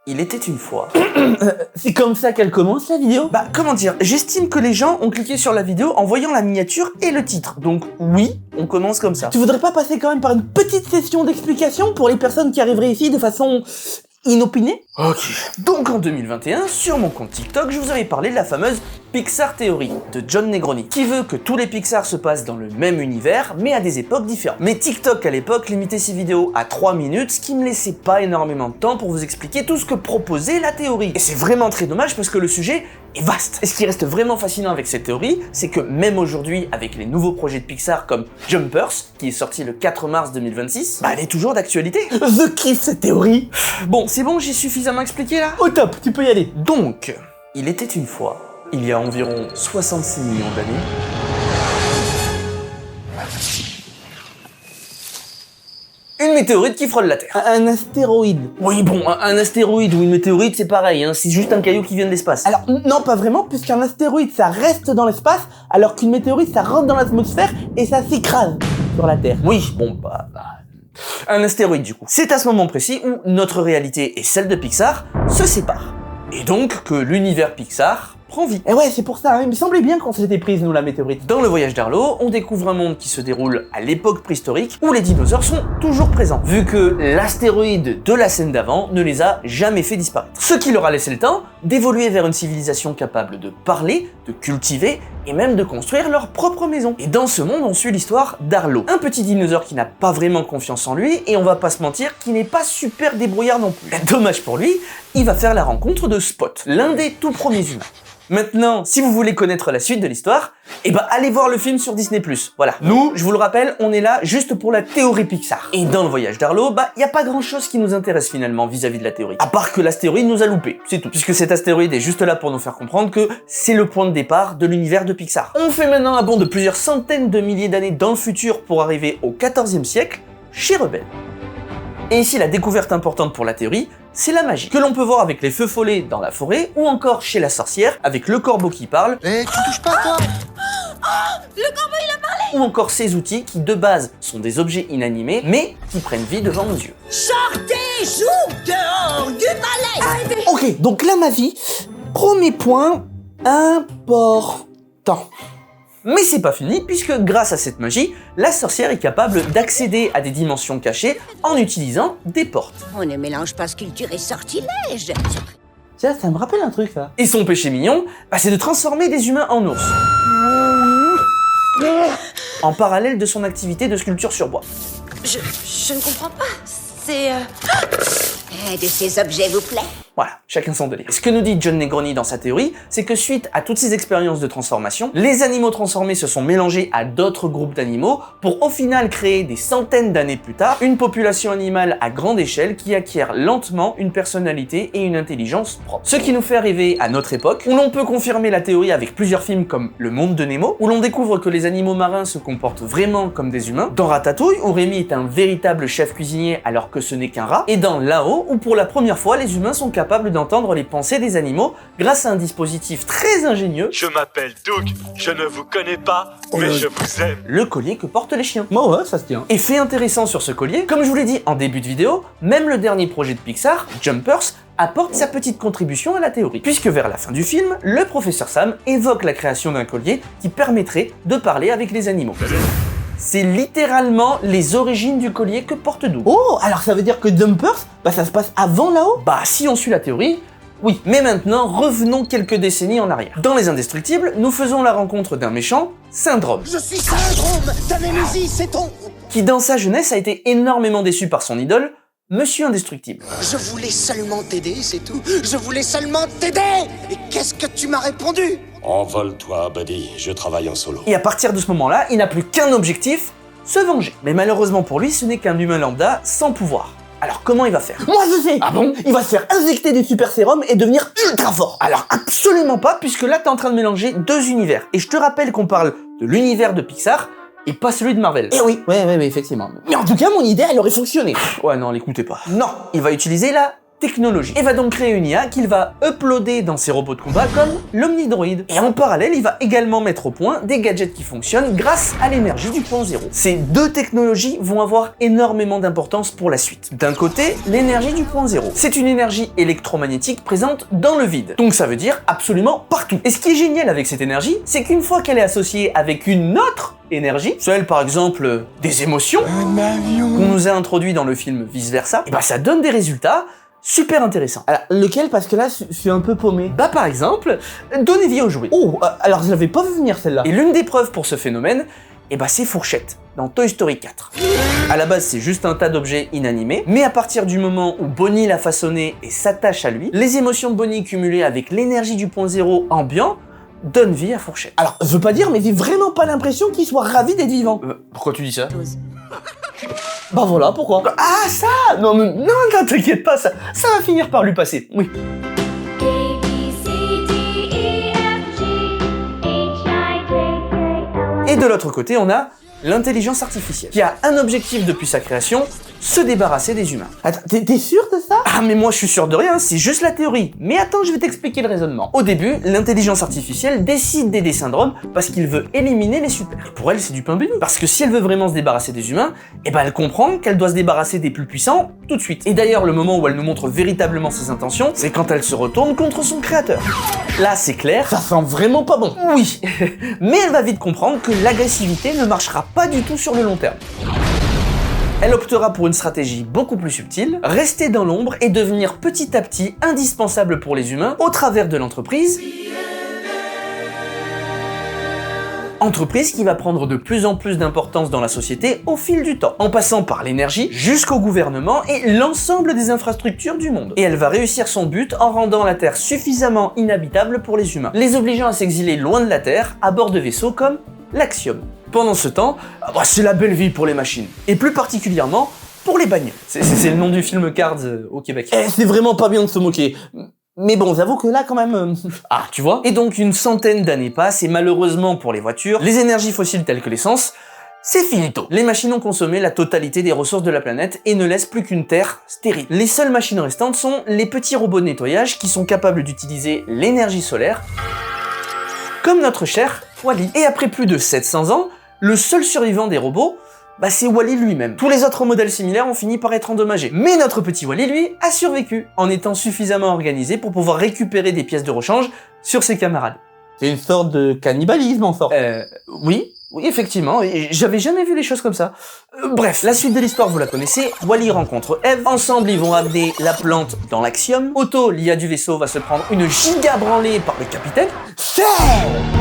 Il était une fois. C'est comme ça qu'elle commence la vidéo? Bah, comment dire, j'estime que les gens ont cliqué sur la vidéo en voyant la miniature et le titre. Donc oui, on commence comme ça. Tu voudrais pas passer quand même par une petite session d'explication pour les personnes qui arriveraient ici de façon inopinée? Ok. Donc en 2021, sur mon compte TikTok, je vous avais parlé de la fameuse Pixar Theory de John Negroni, qui veut que tous les Pixar se passent dans le même univers, mais à des époques différentes. Mais TikTok à l'époque limitait ses vidéos à 3 minutes, ce qui me laissait pas énormément de temps pour vous expliquer tout ce que proposait la théorie. Et c'est vraiment très dommage parce que le sujet est vaste. Et ce qui reste vraiment fascinant avec cette théorie, c'est que même aujourd'hui, avec les nouveaux projets de Pixar comme Jumpers, qui est sorti le 4 mars 2026, bah elle est toujours d'actualité. The kiff cette théorie. Bon, c'est bon, j'ai suffisamment expliqué là? Au top, tu peux y aller. Donc, il était une fois, il y a environ 66 millions d'années, une météorite qui frôle la Terre. Un astéroïde. Oui, bon, un astéroïde ou une météorite, c'est pareil, hein, c'est juste un caillou qui vient de l'espace. Alors non, pas vraiment, puisqu'un astéroïde ça reste dans l'espace, alors qu'une météorite ça rentre dans l'atmosphère et ça s'écrase sur la Terre. Oui, bon, un astéroïde du coup. C'est à ce moment précis où notre réalité et celle de Pixar se séparent. Et donc que l'univers Pixar prend vie. Et ouais, c'est pour ça, hein, il me semblait bien qu'on s'était prise, nous, la météorite. Dans Le Voyage d'Arlo, on découvre un monde qui se déroule à l'époque préhistorique où les dinosaures sont toujours présents, vu que l'astéroïde de la scène d'avant ne les a jamais fait disparaître. Ce qui leur a laissé le temps d'évoluer vers une civilisation capable de parler, de cultiver et même de construire leur propre maison. Et dans ce monde, on suit l'histoire d'Arlo, un petit dinosaure qui n'a pas vraiment confiance en lui et on va pas se mentir, qui n'est pas super débrouillard non plus. Dommage pour lui, il va faire la rencontre de Spot, l'un des tout premiers humains. Maintenant, si vous voulez connaître la suite de l'histoire, allez voir le film sur Disney+. Voilà. Nous, je vous le rappelle, on est là juste pour la théorie Pixar. Et dans Le Voyage d'Arlo, y a pas grand chose qui nous intéresse finalement vis-à-vis de la théorie. À part que l'astéroïde nous a loupé, c'est tout. Puisque cet astéroïde est juste là pour nous faire comprendre que c'est le point de départ de l'univers de Pixar. On fait maintenant un bond de plusieurs centaines de milliers d'années dans le futur pour arriver au XIVe siècle, chez Rebelle. Et ici, la découverte importante pour la théorie, c'est la magie, que l'on peut voir avec les feux follets dans la forêt, ou encore chez la sorcière, avec le corbeau qui parle, tu touches pas toi. Le corbeau il a parlé. ou encore ces outils qui de base sont des objets inanimés, mais qui prennent vie devant nos yeux. Sortez, joue dehors du palais. Ok, donc la magie, premier point, important. Mais c'est pas fini, puisque grâce à cette magie, la sorcière est capable d'accéder à des dimensions cachées en utilisant des portes. On ne mélange pas sculpture et sortilège. Tiens, ça me rappelle un truc, ça. Et son péché mignon, c'est de transformer des humains en ours. En parallèle de son activité de sculpture sur bois. Je ne comprends pas. C'est... Un de ces objets vous plaît? Voilà, chacun son délire. Ce que nous dit John Negroni dans sa théorie, c'est que suite à toutes ces expériences de transformation, les animaux transformés se sont mélangés à d'autres groupes d'animaux pour au final créer des centaines d'années plus tard une population animale à grande échelle qui acquiert lentement une personnalité et une intelligence propre. Ce qui nous fait arriver à notre époque, où l'on peut confirmer la théorie avec plusieurs films comme Le Monde de Nemo, où l'on découvre que les animaux marins se comportent vraiment comme des humains, dans Ratatouille, où Rémi est un véritable chef cuisinier alors que ce n'est qu'un rat, et dans Là-haut, où pour la première fois les humains sont capables d'entendre les pensées des animaux grâce à un dispositif très ingénieux. Je m'appelle Doug, je ne vous connais pas, mais je vous aime. Le collier que portent les chiens. Bon, ouais, ça se tient. Et fait intéressant sur ce collier, comme je vous l'ai dit en début de vidéo, même le dernier projet de Pixar, Jumpers, apporte sa petite contribution à la théorie. Puisque vers la fin du film, le professeur Sam évoque la création d'un collier qui permettrait de parler avec les animaux. C'est littéralement les origines du collier que porte Doug. Oh, alors ça veut dire que Jumpers, ça se passe avant Là-haut? Si on suit la théorie, oui. Mais maintenant, revenons quelques décennies en arrière. Dans Les Indestructibles, nous faisons la rencontre d'un méchant, Syndrome. Je suis Syndrome, ta némésis, c'est ton... Qui dans sa jeunesse a été énormément déçu par son idole, Monsieur Indestructible. Je voulais seulement t'aider, c'est tout. Je voulais seulement t'aider. Et qu'est-ce que tu m'as répondu? Envole-toi, buddy, je travaille en solo. Et à partir de ce moment-là, il n'a plus qu'un objectif, se venger. Mais malheureusement pour lui, ce n'est qu'un humain lambda sans pouvoir. Alors comment il va faire? Moi je sais. Ah bon? Il va se faire injecter des super sérums et devenir ultra fort. Alors absolument pas, puisque là t'es en train de mélanger deux univers. Et je te rappelle qu'on parle de l'univers de Pixar et pas celui de Marvel. Eh oui, ouais, effectivement. Mais en tout cas, mon idée, elle aurait fonctionné. Ouais non, l'écoutez pas. Non, il va utiliser la technologie, et va donc créer une IA qu'il va uploader dans ses robots de combat comme l'Omnidroid. Et en parallèle, il va également mettre au point des gadgets qui fonctionnent grâce à l'énergie du point zéro. Ces deux technologies vont avoir énormément d'importance pour la suite. D'un côté, l'énergie du point zéro. C'est une énergie électromagnétique présente dans le vide, donc ça veut dire absolument partout. Et ce qui est génial avec cette énergie, c'est qu'une fois qu'elle est associée avec une autre énergie, celle par exemple des émotions, qu'on nous a introduit dans le film Vice Versa, et bah ça donne des résultats super intéressants. Alors, lequel? Parce que là, je suis un peu paumé. Bah par exemple, donner vie aux jouets. Oh, alors je l'avais pas vu venir celle-là. Et l'une des preuves pour ce phénomène, et bah c'est Fourchette, dans Toy Story 4. À la base, c'est juste un tas d'objets inanimés, mais à partir du moment où Bonnie l'a façonné et s'attache à lui, les émotions de Bonnie cumulées avec l'énergie du point zéro ambiant donnent vie à Fourchette. Alors, je veux pas dire, mais j'ai vraiment pas l'impression qu'il soit ravi d'être vivant. Pourquoi tu dis ça? Bah voilà, pourquoi? Ah ça! Non, t'inquiète pas, ça va finir par lui passer, oui. Et de l'autre côté, on a l'intelligence artificielle, qui a un objectif depuis sa création, se débarrasser des humains. Attends, t'es sûr de ça? Ah mais moi je suis sûr de rien, c'est juste la théorie. Mais attends, je vais t'expliquer le raisonnement. Au début, l'intelligence artificielle décide d'aider Syndrome parce qu'il veut éliminer les super. Pour elle, c'est du pain béni. Parce que si elle veut vraiment se débarrasser des humains, eh ben elle comprend qu'elle doit se débarrasser des plus puissants tout de suite. Et d'ailleurs, le moment où elle nous montre véritablement ses intentions, c'est quand elle se retourne contre son créateur. Là, c'est clair. Ça sent vraiment pas bon. Oui, mais elle va vite comprendre que l'agressivité ne marchera pas du tout sur le long terme. Elle optera pour une stratégie beaucoup plus subtile, rester dans l'ombre et devenir petit à petit indispensable pour les humains au travers de l'entreprise. Entreprise qui va prendre de plus en plus d'importance dans la société au fil du temps, en passant par l'énergie jusqu'au gouvernement et l'ensemble des infrastructures du monde. Et elle va réussir son but en rendant la Terre suffisamment inhabitable pour les humains, les obligeant à s'exiler loin de la Terre à bord de vaisseaux comme l'Axiom. Pendant ce temps, c'est la belle vie pour les machines, et plus particulièrement pour les bagnoles. C'est le nom du film Cars au Québec. C'est vraiment pas bien de se moquer. Mais bon, j'avoue que là, quand même... Ah, tu vois. Et donc, une centaine d'années passent, et malheureusement pour les voitures, les énergies fossiles telles que l'essence, c'est finito. Les machines ont consommé la totalité des ressources de la planète et ne laissent plus qu'une Terre stérile. Les seules machines restantes sont les petits robots de nettoyage qui sont capables d'utiliser l'énergie solaire, comme notre cher Wall-E. Et après plus de 700 ans, le seul survivant des robots, c'est Wall-E lui-même. Tous les autres modèles similaires ont fini par être endommagés. Mais notre petit Wall-E, lui, a survécu, en étant suffisamment organisé pour pouvoir récupérer des pièces de rechange sur ses camarades. C'est une sorte de cannibalisme, en sorte. Oui, effectivement, et j'avais jamais vu les choses comme ça. Bref, la suite de l'histoire, vous la connaissez. Wall-E rencontre Eve, ensemble ils vont amener la plante dans l'Axiom. Otto, l'IA du vaisseau, va se prendre une giga branlée par le capitaine.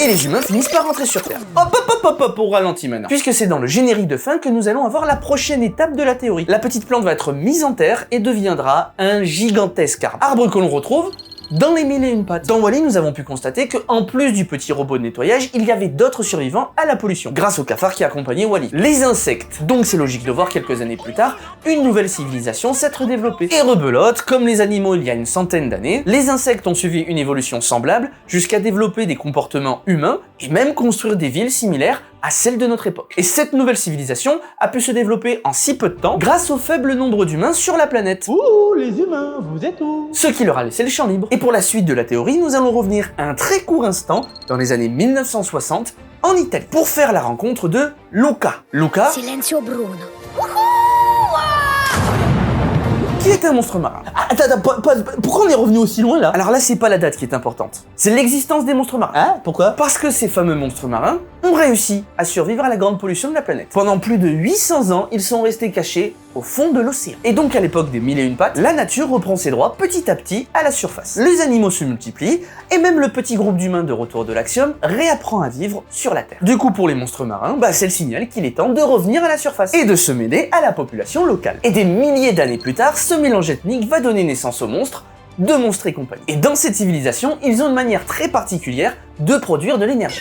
Et les humains finissent par rentrer sur Terre. Hop, au ralenti maintenant. Puisque c'est dans le générique de fin que nous allons avoir la prochaine étape de la théorie. La petite plante va être mise en terre et deviendra un gigantesque arbre. Arbre que l'on retrouve dans les 1001 pattes. Dans Wall-E, nous avons pu constater que, en plus du petit robot de nettoyage, il y avait d'autres survivants à la pollution, grâce au cafard qui accompagnait Wall-E. Les insectes. Donc c'est logique de voir quelques années plus tard, une nouvelle civilisation s'être développée. Et rebelote, comme les animaux il y a une centaine d'années, les insectes ont suivi une évolution semblable, jusqu'à développer des comportements humains, et même construire des villes similaires à celle de notre époque. Et cette nouvelle civilisation a pu se développer en si peu de temps grâce au faible nombre d'humains sur la planète. Ouh, les humains, vous êtes où? Ce qui leur a laissé le champ libre. Et pour la suite de la théorie, nous allons revenir un très court instant dans les années 1960 en Italie pour faire la rencontre de Luca. Luca, Silenzio Bruno. qui est un monstre marin. Attends, pourquoi on est revenu aussi loin, là? Alors là, c'est pas la date qui est importante, c'est l'existence des monstres marins. Hein? Pourquoi? Parce que ces fameux monstres marins ont réussi à survivre à la grande pollution de la planète. Pendant plus de 800 ans, ils sont restés cachés au fond de l'océan. Et donc à l'époque des 1001 pattes, la nature reprend ses droits petit à petit à la surface. Les animaux se multiplient, et même le petit groupe d'humains de retour de l'Axiom réapprend à vivre sur la Terre. Du coup, pour les monstres marins, c'est le signal qu'il est temps de revenir à la surface, et de se mêler à la population locale. Et des milliers d'années plus tard, ce mélange ethnique va donner naissance aux monstres, de Monstres et compagnie. Et dans cette civilisation, ils ont une manière très particulière de produire de l'énergie.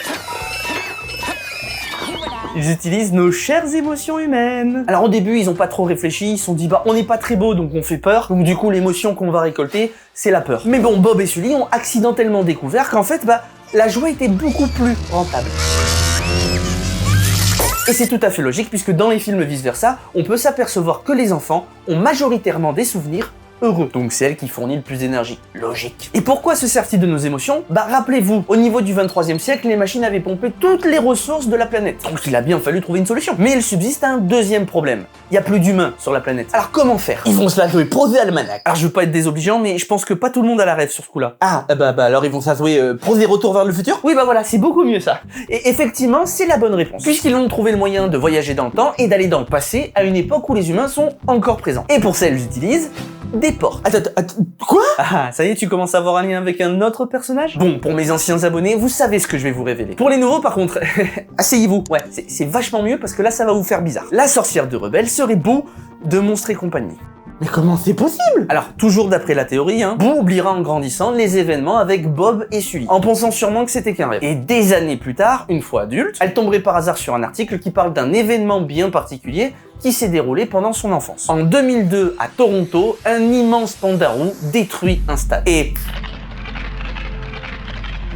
Ils utilisent nos chères émotions humaines. Alors au début, ils ont pas trop réfléchi, ils se sont dit on n'est pas très beau donc on fait peur, donc du coup l'émotion qu'on va récolter, c'est la peur. Mais bon, Bob et Sully ont accidentellement découvert qu'en fait, la joie était beaucoup plus rentable. Et c'est tout à fait logique puisque dans les films Vice Versa, on peut s'apercevoir que les enfants ont majoritairement des souvenirs heureux. Donc c'est elle qui fournit le plus d'énergie. Logique. Et pourquoi se sert-il de nos émotions? Bah rappelez-vous, au niveau du 23e siècle, les machines avaient pompé toutes les ressources de la planète. Donc il a bien fallu trouver une solution. Mais il subsiste un deuxième problème. Il n'y a plus d'humains sur la planète. Alors comment faire? Ils vont se la jouer Prosé Almanac. Alors je veux pas être désobligeant, mais je pense que pas tout le monde a la rêve sur ce coup-là. Ah, bah alors ils vont se la jouer Prosé Retour vers le futur? Oui bah voilà, c'est beaucoup mieux ça. Et effectivement, c'est la bonne réponse. Puisqu'ils ont trouvé le moyen de voyager dans le temps et d'aller dans le passé à une époque où les humains sont encore présents. Et pour ça, ils utilisent des portes. Attends, quoi? Ah, ça y est, tu commences à avoir un lien avec un autre personnage? Bon, pour mes anciens abonnés, vous savez ce que je vais vous révéler. Pour les nouveaux, par contre, asseyez-vous. Ouais, c'est vachement mieux parce que là, ça va vous faire bizarre. La sorcière de Rebelle serait Boo de Monstres et compagnie. Mais comment c'est possible? Alors, toujours d'après la théorie, Boo oubliera en grandissant les événements avec Bob et Sully, en pensant sûrement que c'était qu'un rêve. Et des années plus tard, une fois adulte, elle tomberait par hasard sur un article qui parle d'un événement bien particulier qui s'est déroulé pendant son enfance. En 2002, à Toronto, un immense pandarou détruit un stade. Et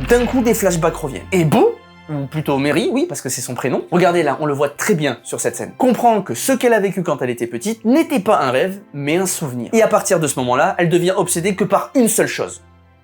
d'un coup, des flashbacks reviennent. Et Boo, ou plutôt Mary, oui, parce que c'est son prénom. Regardez là, on le voit très bien sur cette scène. Comprend que ce qu'elle a vécu quand elle était petite n'était pas un rêve, mais un souvenir. Et à partir de ce moment-là, elle devient obsédée que par une seule chose.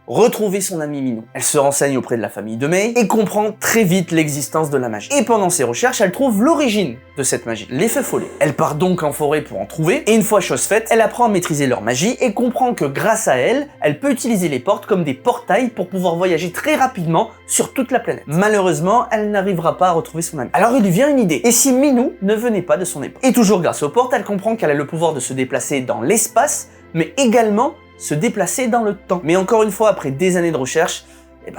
Retrouver son ami Minou. Elle se renseigne auprès de la famille de May et comprend très vite l'existence de la magie. Et pendant ses recherches, elle trouve l'origine de cette magie, les feux follets. Elle part donc en forêt pour en trouver, et une fois chose faite, elle apprend à maîtriser leur magie et comprend que grâce à elle, elle peut utiliser les portes comme des portails pour pouvoir voyager très rapidement sur toute la planète. Malheureusement, elle n'arrivera pas à retrouver son ami. Alors il lui vient une idée. Et si Minou ne venait pas de son époque? Et toujours grâce aux portes, elle comprend qu'elle a le pouvoir de se déplacer dans l'espace, mais également se déplacer dans le temps. Mais encore une fois, après des années de recherche,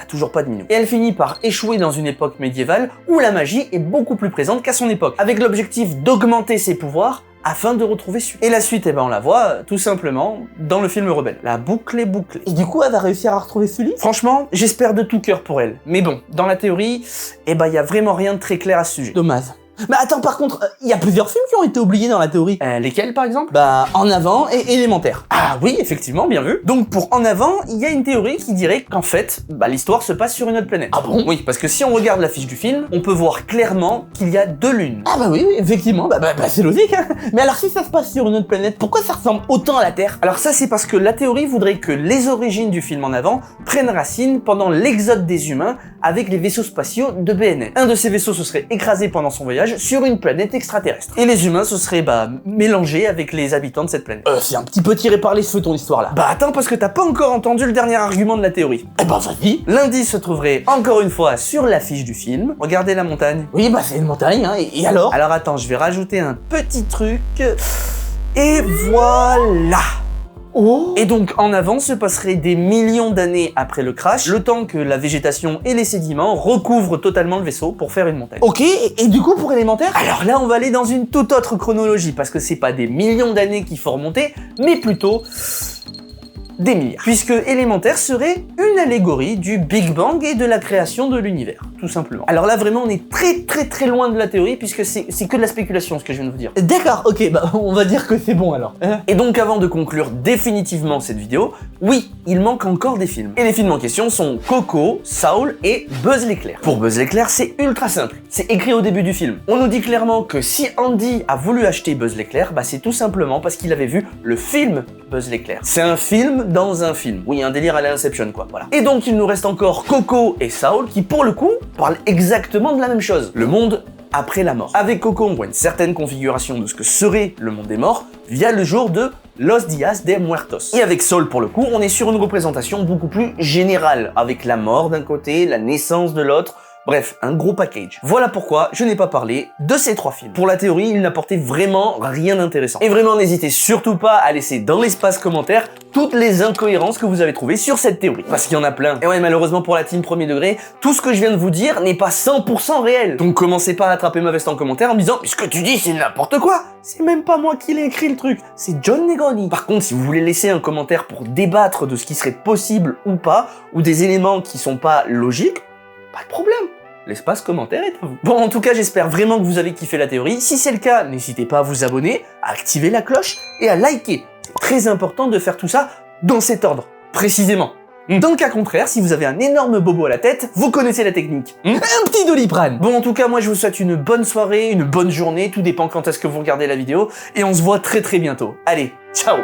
toujours pas de Minou. Et elle finit par échouer dans une époque médiévale où la magie est beaucoup plus présente qu'à son époque, avec l'objectif d'augmenter ses pouvoirs afin de retrouver Sully. Et la suite, on la voit tout simplement dans le film Rebelle. La boucle est bouclée. Et du coup, elle va réussir à retrouver Sully? Franchement, j'espère de tout cœur pour elle. Mais bon, dans la théorie, y a vraiment rien de très clair à ce sujet. Dommage. Mais attends, par contre, il y a plusieurs films qui ont été oubliés dans la théorie. Lesquels, par exemple? En avant et Élémentaire. Ah oui, effectivement, bien vu. Donc pour En avant, il y a une théorie qui dirait qu'en fait, l'histoire se passe sur une autre planète. Ah bon? Oui, parce que si on regarde l'affiche du film, on peut voir clairement qu'il y a 2 lunes. Ah oui, effectivement, c'est logique, hein. Mais alors si ça se passe sur une autre planète, pourquoi ça ressemble autant à la Terre? Alors ça, c'est parce que la théorie voudrait que les origines du film En avant prennent racine pendant l'exode des humains avec les vaisseaux spatiaux de BNN. Un de ces vaisseaux se serait écrasé pendant son voyage sur une planète extraterrestre. Et les humains se seraient mélangés avec les habitants de cette planète. C'est un petit peu tiré par les cheveux ton histoire là. Attends, parce que t'as pas encore entendu le dernier argument de la théorie. Vas-y. L'indice se trouverait encore une fois sur l'affiche du film. Regardez la montagne. Oui, c'est une montagne, hein. Et alors? Alors attends, je vais rajouter un petit truc. Et voilà! Oh. Et donc En avant se passerait des millions d'années après le crash, le temps que la végétation et les sédiments recouvrent totalement le vaisseau pour faire une montagne. Ok, et du coup pour Élémentaire? Alors là, on va aller dans une toute autre chronologie, parce que c'est pas des millions d'années qu'il faut remonter, mais plutôt des milliards. Puisque Élémentaire serait une allégorie du Big Bang et de la création de l'univers, tout simplement. Alors là, vraiment, on est très loin de la théorie, puisque c'est que de la spéculation, ce que je viens de vous dire. D'accord, ok, on va dire que c'est bon alors. Et donc, avant de conclure définitivement cette vidéo, oui, il manque encore des films. Et les films en question sont Coco, Saul et Buzz l'éclair. Pour Buzz l'éclair, c'est ultra simple. C'est écrit au début du film. On nous dit clairement que si Andy a voulu acheter Buzz l'éclair, c'est tout simplement parce qu'il avait vu le film Buzz l'éclair. C'est un film dans un film. Oui, un délire à la Inception, quoi, voilà. Et donc, il nous reste encore Coco et Saul qui, pour le coup, parlent exactement de la même chose. Le monde après la mort. Avec Coco, on voit une certaine configuration de ce que serait le monde des morts via le jour de Los Días de Muertos. Et avec Saul, pour le coup, on est sur une représentation beaucoup plus générale, avec la mort d'un côté, la naissance de l'autre. Bref, un gros package. Voilà pourquoi je n'ai pas parlé de ces 3 films. Pour la théorie, ils n'apportaient vraiment rien d'intéressant. Et vraiment, n'hésitez surtout pas à laisser dans l'espace commentaire toutes les incohérences que vous avez trouvées sur cette théorie. Parce qu'il y en a plein. Et ouais, malheureusement pour la team premier degré, tout ce que je viens de vous dire n'est pas 100% réel. Donc commencez pas à attraper ma veste en commentaire en me disant « Mais ce que tu dis, c'est n'importe quoi !» C'est même pas moi qui l'ai écrit le truc, c'est John Negroni. Par contre, si vous voulez laisser un commentaire pour débattre de ce qui serait possible ou pas, ou des éléments qui sont pas logiques, pas de problème. L'espace commentaire est à vous. Bon, en tout cas, j'espère vraiment que vous avez kiffé la théorie. Si c'est le cas, n'hésitez pas à vous abonner, à activer la cloche et à liker. C'est très important de faire tout ça dans cet ordre, précisément. Dans le cas contraire, si vous avez un énorme bobo à la tête, vous connaissez la technique. Un petit Doliprane. Bon, en tout cas, moi, je vous souhaite une bonne soirée, une bonne journée, tout dépend quand est-ce que vous regardez la vidéo, et on se voit très bientôt. Allez, ciao!